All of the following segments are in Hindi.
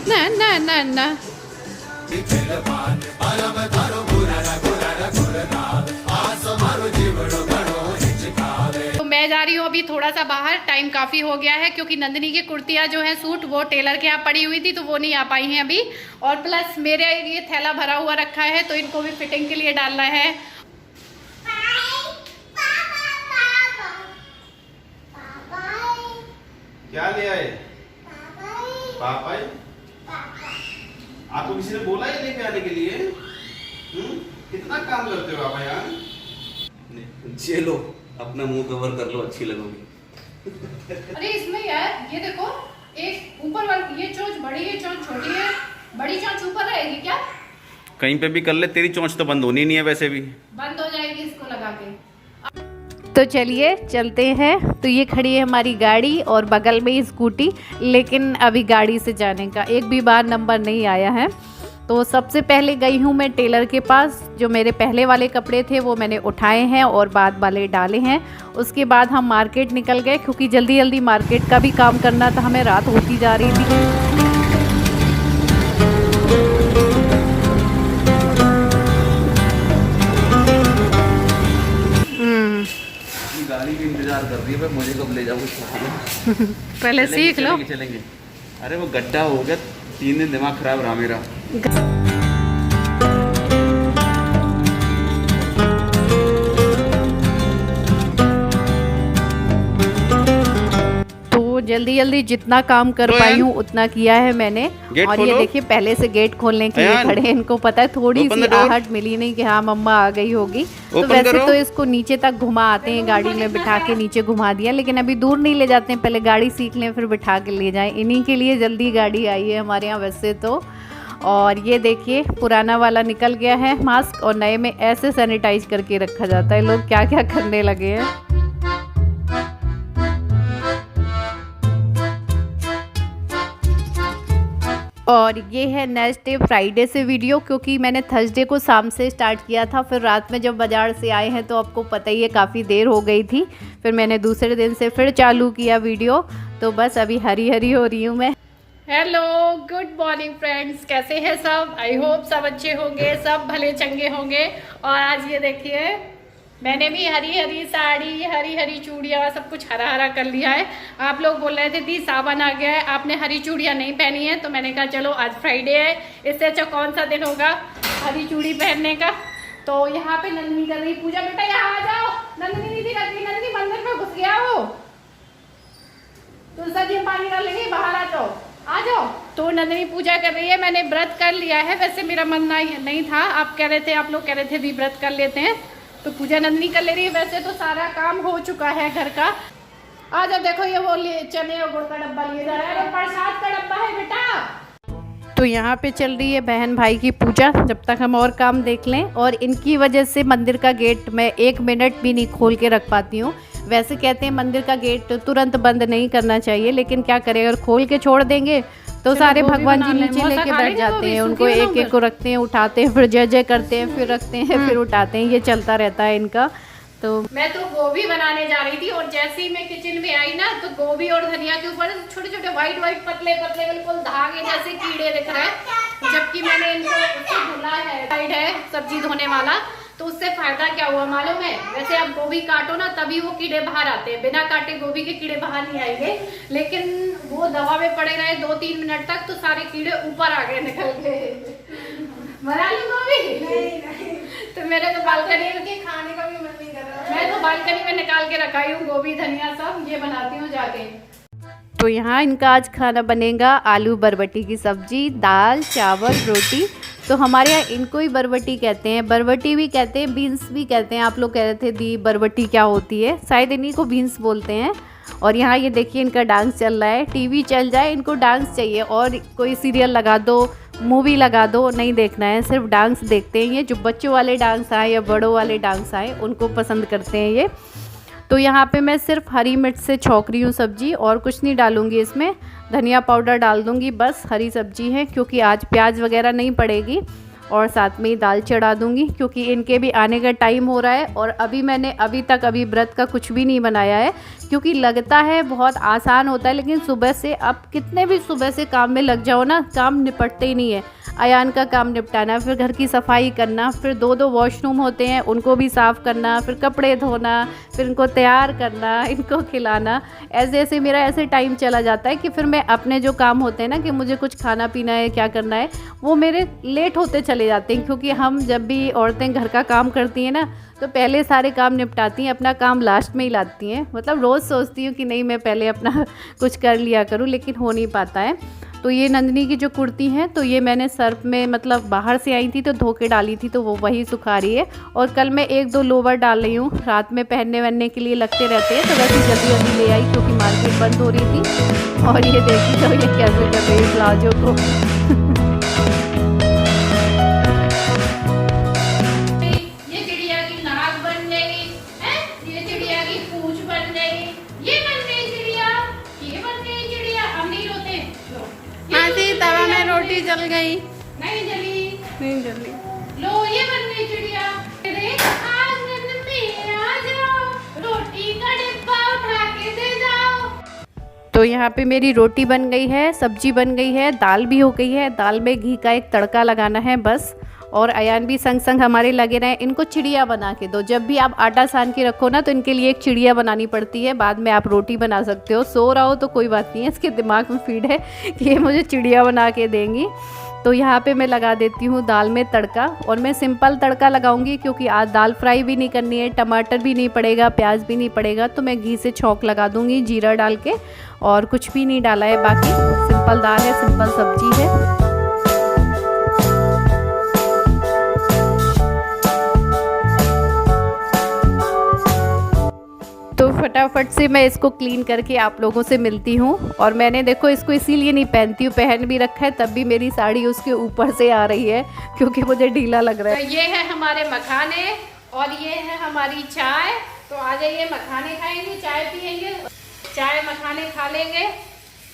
ना ना ना ना। तो मैं जा रही हूँ अभी थोड़ा सा बाहर, टाइम काफ़ी हो गया है क्योंकि नंदिनी की कुर्तियाँ जो है सूट वो टेलर के यहाँ पड़ी हुई थी तो वो नहीं आ पाई हैं अभी। और प्लस मेरे ये थैला भरा हुआ रखा है तो इनको भी फिटिंग के लिए डालना है। क्या ले आए? पापा? आपको किसी ने बोला ही लेके आने के लिए? कितना काम करते हो आप यार? चलो अपना मुंह कवर कर लो, अच्छी लगोगी। अरे इसमें यार ये देखो, एक ऊपर वाली ये चोंच बड़ी है, चोंच छोटी है। बड़ी चोंच ऊपर रहेगी क्या? कहीं पे भी कर ले, तेरी चोंच तो बंद होनी नहीं है, वैसे भी बंद हो जाएगी इसको लगा के। तो चलिए चलते हैं। तो ये खड़ी है हमारी गाड़ी और बगल में ही स्कूटी, लेकिन अभी गाड़ी से जाने का एक भी बार नंबर नहीं आया है। तो सबसे पहले गई हूँ मैं टेलर के पास। जो मेरे पहले वाले कपड़े थे वो मैंने उठाए हैं और बाद वाले डाले हैं। उसके बाद हम मार्केट निकल गए क्योंकि जल्दी जल्दी मार्केट का भी काम करना था, हमें रात होती जा रही थी। गाड़ी भी इंतजार कर रही है, मुझे कब ले जाओगे? पहले सीख लो। चलेंगे। अरे वो गड्ढा हो गया, 3 दिन दिमाग खराब रहा मेरा। जल्दी जल्दी जितना काम कर पाई हूँ उतना किया है मैंने। और ये देखिए पहले से गेट खोलने के लिए खड़े हैं। इनको पता है थोड़ी सी आहट मिली नहीं कि हाँ मम्मा आ गई होगी। तो वैसे तो इसको नीचे तक घुमा आते हैं, गाड़ी में बिठा के नीचे घुमा दिया, लेकिन अभी दूर नहीं ले जाते हैं, पहले गाड़ी सीख लें फिर बिठा के ले जाएं। इन्हीं के लिए जल्दी गाड़ी आई है हमारे यहाँ वैसे तो। और ये देखिए पुराना वाला निकल गया है मास्क और नए में ऐसे सैनिटाइज करके रखा जाता है। लोग क्या क्या करने लगे हैं। और ये है नेक्स्ट डे फ्राइडे से वीडियो, क्योंकि मैंने थर्सडे को शाम से स्टार्ट किया था। फिर रात में जब बाज़ार से आए हैं तो आपको पता ही है काफ़ी देर हो गई थी। फिर मैंने दूसरे दिन से फिर चालू किया वीडियो। तो बस अभी हरी हरी हो रही हूँ मैं। हेलो गुड मॉर्निंग फ्रेंड्स, कैसे हैं सब? आई होप सब अच्छे होंगे, सब भले चंगे होंगे। और आज ये देखिए मैंने भी हरी हरी साड़ी, हरी हरी चूड़ियाँ, सब कुछ हरा हरा कर लिया है। आप लोग बोल रहे थे दी सावन आ गया है, आपने हरी चूड़ियाँ नहीं पहनी है, तो मैंने कहा चलो आज फ्राइडे है, इससे अच्छा कौन सा दिन होगा हरी चूड़ी पहनने का। तो यहाँ पे नंदिनी कर रही पूजा। बेटा यहाँ आ जाओ, नंदिनी दीदी कर रही, नंदिनी मंदिर में घुस गया हो। तुलसा जी पानी डाल लेंगे, बाहर आ जाओ, आ जाओ। तो नंदिनी पूजा कर रही है। मैंने व्रत कर लिया है, वैसे मेरा मन नहीं था। आप लोग कह रहे थे दी व्रत कर लेते हैं, तो पूजा नंदिनी कर ले रही है। वैसे तो सारा काम हो चुका है घर का। आज अब देखो ये वो चने और गुड़ का डब्बा लिए जा रहा है और प्रसाद का डब्बा है बेटा। तो यहाँ पे चल रही है बहन भाई की पूजा, जब तक हम और काम देख लें। और इनकी वजह से मंदिर का गेट मैं 1 मिनट भी नहीं खोल के रख पाती हूँ। वैसे कहते हैं मंदिर का गेट तुरंत बंद नहीं करना चाहिए, लेकिन क्या करें, अगर खोल के छोड़ देंगे तो सारे भगवान जी नीचे लेके बैठ जाते हैं। उनको एक एक को रखते हैं, उठाते हैं, फिर जय जय करते हैं, फिर रखते हैं, फिर उठाते हैं। ये चलता रहता है इनका। तो मैं तो गोभी बनाने जा रही थी और जैसे ही मैं किचन में आई ना तो गोभी और धनिया के ऊपर छोटे छोटे व्हाइट पतले पतले बिल्कुल धागे जैसे कीड़े दिख रहे हैं। जबकि मैंने इनको धुला है सब्जी धोने वाला। तो उससे फायदा क्या हुआ मालूम है? वैसे आप गोभी काटो ना तभी वो कीड़े बाहर आते हैं, बिना काटे गोभी के कीड़े बाहर नहीं आएंगे। लेकिन वो दवा में पड़े रहे 2-3 मिनट तक तो सारे कीड़े ऊपर आ गए निकल के। बना ली गोभी? तो मेरे तो बालकनी में खाने का भी मन नहीं कर रहा। मैं तो बालकनी में निकाल के रखाई हूँ गोभी धनिया सब, ये बनाती हूँ जाके। तो यहाँ इनका आज खाना बनेगा आलू बरबटी की सब्जी, दाल, चावल, रोटी। तो हमारे यहाँ इनको ही बरबटी कहते हैं, बरबटी भी कहते हैं, बीन्स भी कहते हैं। आप लोग कह रहे थे दी बरबटी क्या होती है, शायद इन्हीं को बीन्स बोलते हैं। और यहाँ ये देखिए इनका डांस चल रहा है। टीवी चल जाए इनको डांस चाहिए, और कोई सीरियल लगा दो, मूवी लगा दो, नहीं देखना है, सिर्फ डांस देखते हैं। ये जो बच्चों वाले डांस आए या बड़ों वाले डांस आए उनको पसंद करते हैं ये। तो यहाँ पे मैं सिर्फ हरी मिर्च से छौंक रही हूँ सब्जी, और कुछ नहीं डालूँगी इसमें। धनिया पाउडर डाल दूँगी, बस हरी सब्जी है क्योंकि आज प्याज वगैरह नहीं पड़ेगी। और साथ में ही दाल चढ़ा दूँगी, क्योंकि इनके भी आने का टाइम हो रहा है। और मैंने अभी तक व्रत का कुछ भी नहीं बनाया है, क्योंकि लगता है बहुत आसान होता है, लेकिन सुबह से आप कितने भी सुबह से काम में लग जाओ ना, काम निपटते ही नहीं है। अयान का काम निपटाना, फिर घर की सफाई करना, फिर 2 वॉशरूम होते हैं उनको भी साफ़ करना, फिर कपड़े धोना, फिर इनको तैयार करना, इनको खिलाना, ऐसे ऐसे मेरा ऐसे टाइम चला जाता है कि फिर मैं अपने जो काम होते हैं ना कि मुझे कुछ खाना पीना है, क्या करना है, वो मेरे लेट होते चले जाते हैं। क्योंकि हम जब भी औरतें घर का काम करती हैं ना, तो पहले सारे काम निपटाती हैं, अपना काम लास्ट में ही लाती हैं। मतलब रोज़ सोचती हूँ कि नहीं मैं पहले अपना कुछ कर लिया करूँ, लेकिन हो नहीं पाता है। तो ये नंदिनी की जो कुर्ती है, तो ये मैंने सर्फ में मतलब बाहर से आई थी तो धो के डाली थी, तो वो वही सुखा रही है। और कल मैं 1-2 लोवर डाल रही हूँ, रात में पहनने वहनने के लिए लगते रहते हैं, तो वैसे जल्दी जल्दी ले आई क्योंकि मार्केट बंद हो रही थी। और ये देखी तो ये कैसे कर रही है प्लाजो को। ये चिड़िया की नाक बन गई है, ये चिड़िया की पूंछ बन गई, ये बन गई चिड़िया, ये बन गई चिड़िया। हम नहीं रोते। तवा में रोटी जल गई। नहीं जली, नहीं जली। लो ये बन गई चिड़िया। आंगन में आ जाओ, रोटी का डिब्बा उठा के दे जाओ। तो यहाँ पे मेरी रोटी बन गई है, सब्जी बन गई है, दाल भी हो गई है। दाल में घी का एक तड़का लगाना है बस। और अयान भी संग संग हमारे लगे रहे। इनको चिड़िया बना के दो। जब भी आप आटा सान के रखो ना, तो इनके लिए एक चिड़िया बनानी पड़ती है। बाद में आप रोटी बना सकते हो। सो रहा हो तो कोई बात नहीं है, इसके दिमाग में फीड है कि ये मुझे चिड़िया बना के देंगी। तो यहाँ पे मैं लगा देती हूँ दाल में तड़का। और मैं सिंपल तड़का लगाऊंगी, क्योंकि आज दाल फ्राई भी नहीं करनी है, टमाटर भी नहीं पड़ेगा, प्याज भी नहीं पड़ेगा। तो मैं घी से छौंक लगा दूँगी जीरा डाल के, और कुछ भी नहीं डाला है। बाकी सिंपल दाल है, सिंपल सब्जी है। तो फटाफट से मैं इसको क्लीन करके आप लोगों से मिलती हूँ। और मैंने देखो इसको इसीलिए नहीं पहनती हूँ, पहन भी रखा है, तब भी मेरी साड़ी उसके ऊपर से आ रही है, क्योंकि मुझे ढीला लग रहा है। तो ये है हमारे मखाने और ये है हमारी चाय। तो आ जाइए, मखाने खाएंगे, चाय पियेंगे। चाय मखाने खा लेंगे,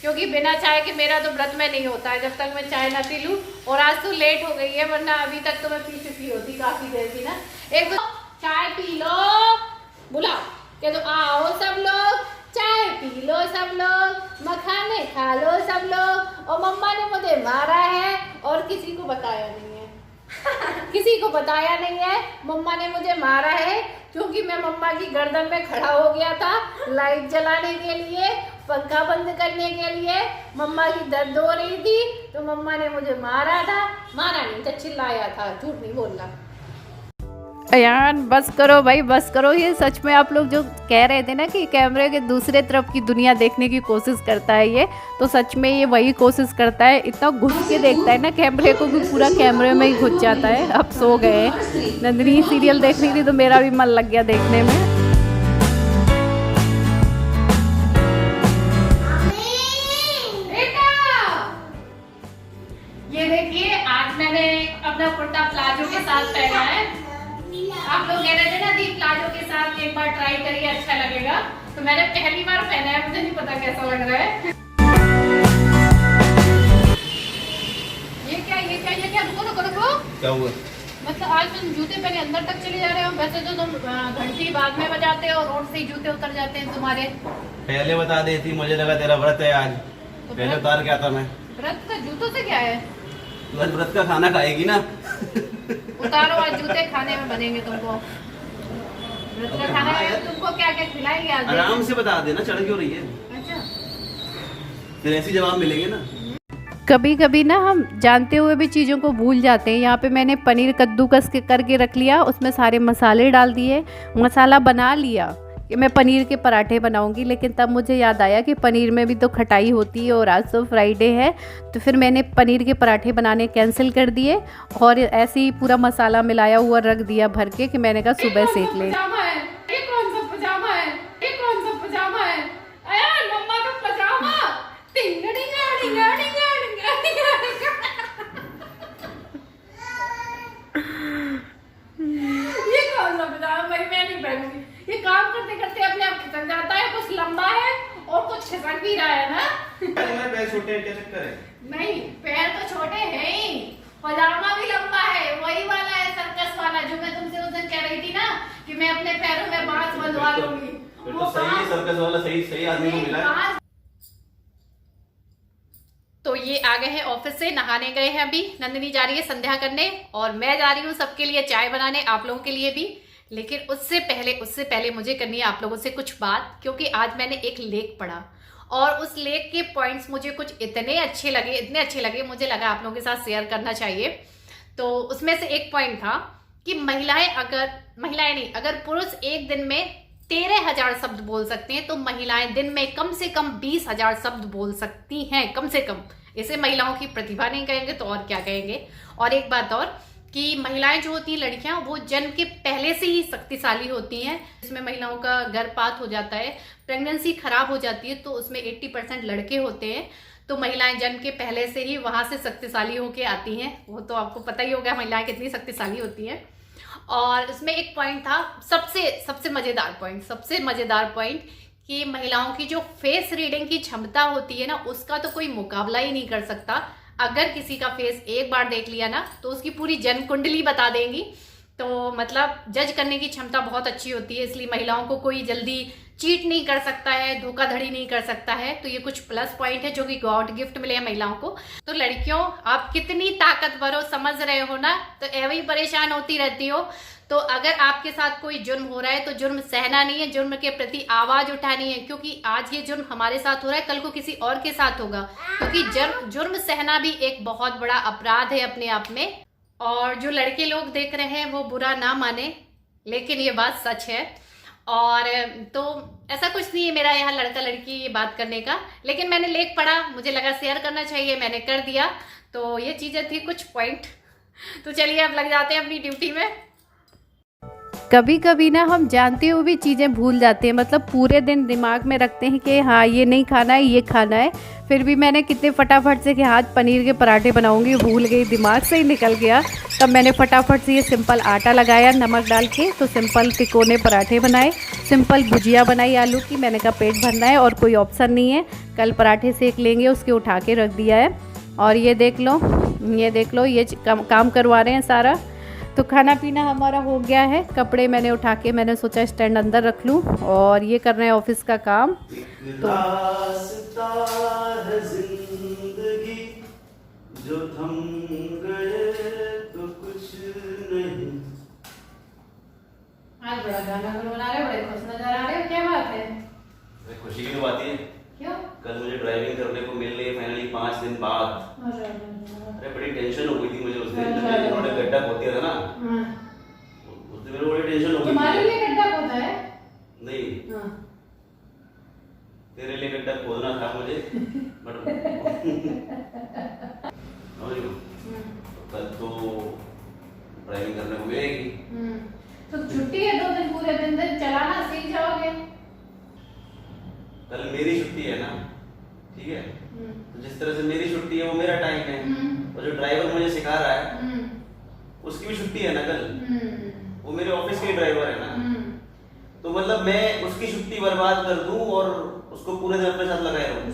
क्योंकि बिना चाय के मेरा तो व्रत में नहीं होता है जब तक मैं चाय ना पी लूँ। और आज तो लेट हो गई है, वरना अभी तक तो मैं पी चुकी होती काफ़ी देर की ना। एक तो चाय पी लो, बुलाओ कि तो आओ सब लोग, चाय पी लो सब लोग, मखाने खा लो सब लोग। और मम्मा ने मुझे मारा है और किसी को बताया नहीं है। किसी को बताया नहीं है, मम्मा ने मुझे मारा है, क्योंकि मैं मम्मा की गर्दन में खड़ा हो गया था लाइट जलाने के लिए, पंखा बंद करने के लिए। मम्मा की दर्द हो रही थी, तो मम्मा ने मुझे मारा था। मारा नहीं था, चिल्लाया था, झूठ नहीं बोलना। अयान बस करो भाई, बस करो। ये सच में आप लोग जो कह रहे थे ना कि कैमरे के दूसरे तरफ की दुनिया देखने की कोशिश करता है ये, तो सच में ये वही कोशिश करता है। इतना घुस के देखता है ना कैमरे को कि पूरा कैमरे में ही घुस जाता है। अब सो गए। नंदिनी सीरियल देख रही थी तो मेरा भी मन लग गया देखने में। ये देखिए, आज मैंने अपना कुर्ता प्लाजो के साथ पहना है। आप लोग कह रहे थे ना दी प्लाजो के साथ एक बार ट्राई करिए, अच्छा लगेगा। तो मैंने पहली बार पहना है, मुझे नहीं पता कैसा लग रहा है। ये क्या रुको। क्या हुआ? मतलब आज तुम जूते पहने अंदर तक चले जा रहे हो। वैसे तो तुम घंटी बाद में बजाते हो, रोड से ही जूते उतर जाते हैं तुम्हारे। पहले बता देती, मुझे लगा तेरा व्रत है आज, तो पहले उतार के आता मैं। व्रत का जूतों से क्या है? तू आज व्रत का खाना खाएगी ना। उतारो, आज जूते खाने में बनेंगे तुमको। व्रत का खाना है, तुमको क्या क्या खिलाएंगे आज? आराम से बता देना, चढ़ क्यों रही है? अच्छा, फिर ऐसी जवाब मिलेंगे ना। कभी कभी ना हम जानते हुए भी चीज़ों को भूल जाते हैं। यहाँ पे मैंने पनीर कद्दूकस करके रख लिया, उसमें सारे मसाले डाल दिए, मसाला बना लिया कि मैं पनीर के पराठे बनाऊंगी। लेकिन तब मुझे याद आया कि पनीर में भी तो खटाई होती है और आज तो फ्राइडे है, तो फिर मैंने पनीर के पराठे बनाने कैंसिल कर दिए और ऐसे ही पूरा मसाला मिलाया हुआ रख दिया भर के कि मैंने कहा सुबह सेक ले। ये कौन सा पजामा है? ये कौन सा पजामा है? अयान, मम्मा का पजामा। टिंगा टिंगा टिंगा टिंगा टिंगा टिंगा। ये कौन सा पजामा? भाई मैं नहीं पहनूंगी। ये काम करते करते अपने आप खिसक जाता है। कुछ लंबा है और कुछ खिसक भी रहा है ना। पैर छोटे हैं, क्या चक्कर है? नहीं, पैर तो छोटे हैं ही, पजामा भी लंबा है, वही वाला है सर्कस वाला जो मैं तुमसे उस दिन कह रही थी ना कि मैं अपने पैरों में बांस बंधवा लूंगी। फिर तो सही सर्कस वाला सही आदमी को मिला है। तो ये आ गए हैं ऑफिस से, नहाने गए हैं अभी। नंदिनी जा रही है संध्या करने और मैं जा रही हूँ सबके लिए चाय बनाने, आप लोगों के लिए भी। लेकिन उससे पहले मुझे करनी है आप लोगों से कुछ बात, क्योंकि आज मैंने एक लेख पढ़ा और उस लेख के पॉइंट्स मुझे कुछ इतने अच्छे लगे, मुझे लगा आप लोगों के साथ शेयर करना चाहिए। तो उसमें से एक पॉइंट था कि अगर पुरुष एक दिन में 13,000 शब्द बोल सकते हैं तो महिलाएं दिन में कम से कम 20,000 शब्द बोल सकती हैं, कम से कम। इसे महिलाओं की प्रतिभा नहीं कहेंगे तो और क्या कहेंगे। और एक बात और कि महिलाएं जो होती हैं, लड़कियां, वो जन्म के पहले से ही शक्तिशाली होती हैं। इसमें महिलाओं का गर्भपात हो जाता है, प्रेगनेंसी खराब हो जाती है, तो उसमें 80% लड़के होते हैं। तो महिलाएं जन्म के पहले से ही वहां से शक्तिशाली होके आती हैं। वो तो आपको पता ही होगा महिलाएं कितनी शक्तिशाली होती हैं। और इसमें एक पॉइंट था, सबसे मजेदार पॉइंट कि महिलाओं की जो फेस रीडिंग की क्षमता होती है ना, उसका तो कोई मुकाबला ही नहीं कर सकता। अगर किसी का फेस एक बार देख लिया ना तो उसकी पूरी जन्म कुंडली बता देंगी। तो मतलब जज करने की क्षमता बहुत अच्छी होती है, इसलिए महिलाओं को कोई जल्दी चीट नहीं कर सकता है, धोखाधड़ी नहीं कर सकता है। तो ये कुछ प्लस पॉइंट है जो कि गॉड गिफ्ट मिले हैं महिलाओं को। तो लड़कियों, आप कितनी ताकतवर हो समझ रहे हो ना, तो ऐसे ही परेशान होती रहती हो। तो अगर आपके साथ कोई जुर्म हो रहा है तो जुर्म सहना नहीं है, जुर्म के प्रति आवाज उठानी है, क्योंकि आज ये जुर्म हमारे साथ हो रहा है, कल को किसी और के साथ होगा। क्योंकि जुर्म सहना भी एक बहुत बड़ा अपराध है अपने आप में। और जो लड़के लोग देख रहे हैं वो बुरा ना माने, लेकिन ये बात सच है। और तो ऐसा कुछ नहीं है मेरा यहाँ लड़का लड़की ये बात करने का, लेकिन मैंने लेख पढ़ा, मुझे लगा शेयर करना चाहिए, मैंने कर दिया। तो ये चीजें थी कुछ पॉइंट। तो चलिए अब लग जाते हैं अपनी ड्यूटी में। कभी कभी ना हम जानते हुए भी चीज़ें भूल जाते हैं, मतलब पूरे दिन दिमाग में रखते हैं कि हाँ ये नहीं खाना है, ये खाना है। फिर भी मैंने कितने फटाफट से कि आज पनीर के पराठे बनाऊंगी, भूल गई, दिमाग से ही निकल गया। तब मैंने फटाफट से ये सिंपल आटा लगाया नमक डाल के, तो सिंपल तिकोने पराठे बनाए, सिंपल भुजिया बनाई आलू की। मैंने कहा पेट भरना है और कोई ऑप्शन नहीं है, कल पराठे सेक लेंगे, उसके उठा के रख दिया है। और ये देख लो, ये काम करवा रहे हैं सारा। तो खाना पीना हमारा हो गया है, कपड़े मैंने उठा के मैंने सोचा स्टैंड अंदर रख लूँ, और ये कर रहे हैं ऑफिस का काम। तो जिंदगी जो थम गए तो कुछ नहीं। आज बड़ा गाना गुनगुना रहे, बड़े खुश नजर आ रहे हो, क्या बात है? खुशी की तो बात है। क्यों? कल मुझे ड्राइविंग करने को मिल रही है फाइनली 5 दिन बाद। अरे बड़ी टेंशन हो गई थी मुझे उस दिन जब इन्होंने गड्ढा खोद दिया था ना। उस दिन मेरे को बड़ी टेंशन हो गई। तुम्हारे लिए गड्ढा खोदा है? नहीं, तेरे लिए गड्ढा खोदना था मुझे। बट कल तो ड्राइविंग करने को मिलेगी। तो छुट्टी है 2 दिन, पूरे दिन चलाना सीख जाओगे। कल मेरी छुट्टी है ना, ठीक है? तो जिस तरह से मेरी छुट्टी है वो मेरा टाइम है, और जो ड्राइवर मुझे सिखा रहा है उसकी भी छुट्टी है ना कल, वो मेरे ऑफिस के ड्राइवर है ना। तो मतलब मैं उसकी छुट्टी बर्बाद कर दूं और उसको पूरे दिन अपने साथ लगाए रहूं।